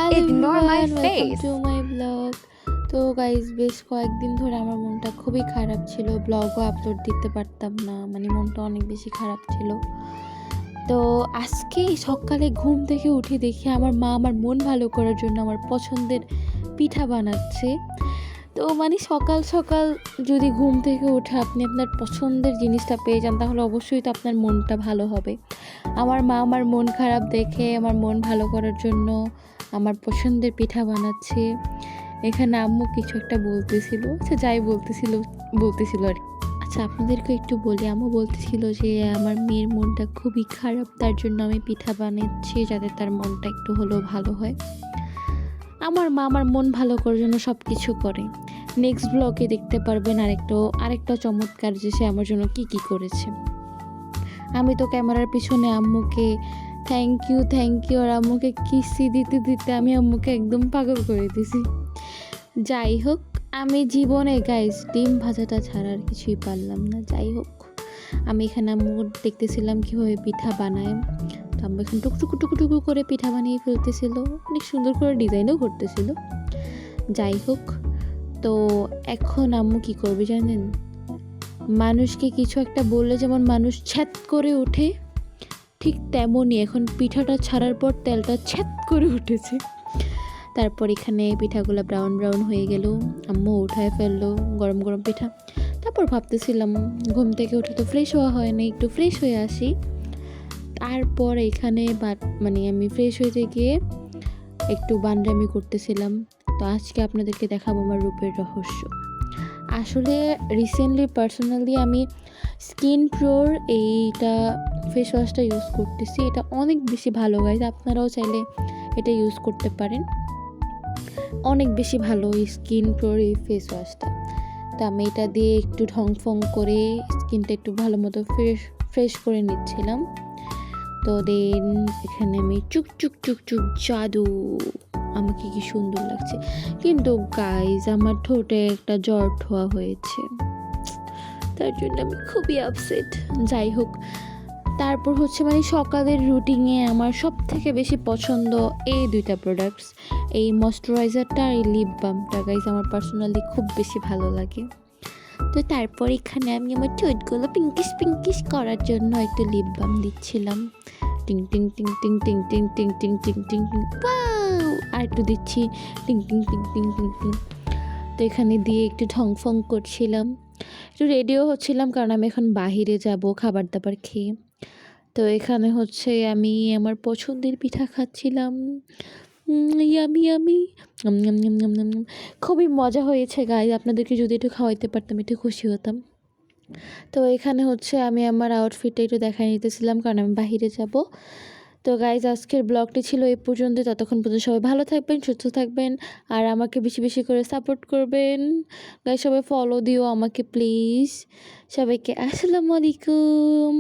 Ignore my welcome face. To my blog. তো guys বেশ কয়েকদিন ধরে আমার মনটা খুবই খারাপ ছিল, ব্লগও আপলোড দিতে পারতাম না, মানে মনটা অনেক বেশি খারাপ ছিল। তো আজকে সকালে ঘুম থেকে উঠে দেখি আমার মা আমার মন ভালো করার জন্য আমার পছন্দের পিঠা বানাচ্ছে। তো মানে সকাল সকাল যদি ঘুম থেকে উঠে আপনি আপনার পছন্দের জিনিসটা পেয়ে যান, তাহলে অবশ্যই তো আপনার মনটা ভালো হবে। আমার মা আমার মন খারাপ দেখে আমার মন ভালো করার জন্য আমার পছন্দের পিঠা বানাচ্ছে। এখানে আম্মু কিছু একটা বলতেছিল, আচ্ছা যাই বলতেছিল আর কি। আচ্ছা আপনাদেরকে একটু বলি, আম্মু বলতেছিল যে আমার মেয়ের মনটা খুবই খারাপ, তার জন্য আমি পিঠা বানাচ্ছি যাতে তার মনটা একটু হলেও ভালো হয়। আমার মা আমার মন ভালো করার জন্য সব কিছু করে। নেক্সট ব্লগে দেখতে পারবেন আরেকটা চমৎকার যে সে আমার জন্য কি করেছে। আমি তো ক্যামেরার পিছনে আম্মুকে থ্যাংক ইউ আর আম্মুকে কিসি দিতে দিতে আমি আম্মুকে একদম পাগল করে দিছি। যাই হোক, আমি জীবনে গাইস ডিম ভাজাটা ছাড়া আর কিছুই পারলাম না। যাই হোক, আমি এখানে আম্মু দেখতেছিলাম কীভাবে পিঠা বানায়। তো আম্মু এখানে টুকটুকু করে পিঠা বানিয়ে ফেলতেছিল, অনেক সুন্দর করে ডিজাইনও করতেছিল। যাই হোক, তো এখন আম্মু কী করবে জানেন? মানুষকে কিছু একটা বললে যেমন মানুষ ছ্যাত করে ওঠে, ঠিক তেমনই এখন পিঠাটা ছাড়ার পর তেলটা ছ্যাত করে উঠেছে। তারপর এখানে পিঠাগুলো ব্রাউন হয়ে গেল, আম্মু উঠায় ফেললো গরম গরম পিঠা। তারপর ভাবতেছিলাম ঘুম থেকে উঠে তো ফ্রেশ হওয়া হয় না, একটু ফ্রেশ হয়ে আসি। তারপর এখানে মানে আমি ফ্রেশ হইতে গিয়ে একটু বান্ডামি করতেছিলাম। তো আজকে আপনাদেরকে দেখাবো আমার রূপের রহস্য। আসলে রিসেন্টলি পার্সোনালি আমি স্কিন প্রোর এইটা ফেস ওয়াশটা ইউজ করতেছি। এটা অনেক বেশি ভালো গাইজ, আপনারাও চাইলে এটা ইউজ করতে পারেন। অনেক বেশি ভালো এই স্কিন প্রোর এই ফেস ওয়াশটা। তো আমি এটা দিয়ে একটু ঢংফং করে স্কিনটা একটু ভালো মতো ফ্রেশ করে নিচ্ছিলাম। তো দেন এখানে আমি চুক জাদু, আমাকে কি সুন্দর লাগছে। কিন্তু গাইজ আমার ঠোঁটে একটা জ্বর ঠোয়া হয়েছে, তার জন্য আমি খুবই আপসেট। যাই হোক, তারপর হচ্ছে মানে সকালের রুটিনে আমার সব থেকে বেশি পছন্দ এই দুইটা প্রোডাক্টস, এই ময়শ্চারাইজারটা আর এই লিপ বামটা। গাইজ আমার পার্সোনালি খুব বেশি ভালো লাগে। তো তারপর এখানে আমি আমার ঠোঁটগুলো পিঙ্কিশ করার জন্য একটু লিপ বাম দিচ্ছিলাম। টিং টিং টিং টিং টিং টিং টিং টিং টিং টিং টিং, ওয়াও! আর একটু দিচ্ছি টিং টিং টিং টিং টিং টিং। তো এখানে দিয়ে একটু ঢংফং করছিলাম, একটু রেডিও হচ্ছিলাম, কারণ আমি এখন বাহিরে যাব খাবার দাবার খেয়ে। তো এখানে হচ্ছে আমি আমার পছন্দের পিঠা খাচ্ছিলাম। ইয়ামি খুবই মজা হয়েছে গাইজ, আপনাদেরকে যদি একটু খাওয়াইতে পারতাম একটু খুশি হতাম। তো এখানে হচ্ছে আমি আমার আউটফিটটা একটু দেখাই নিতেছিলাম, কারণ আমি বাহিরে যাব। তো গাইজ আজকের ব্লগটি ছিল এই পর্যন্ত। ততক্ষণ পর্যন্ত সবাই ভালো থাকবেন, সুস্থ থাকবেন, আর আমাকে বেশি বেশি করে সাপোর্ট করবেন। গাইজ সবাই ফলো দিও আমাকে প্লিজ। সবাইকে আসসালামু আলাইকুম।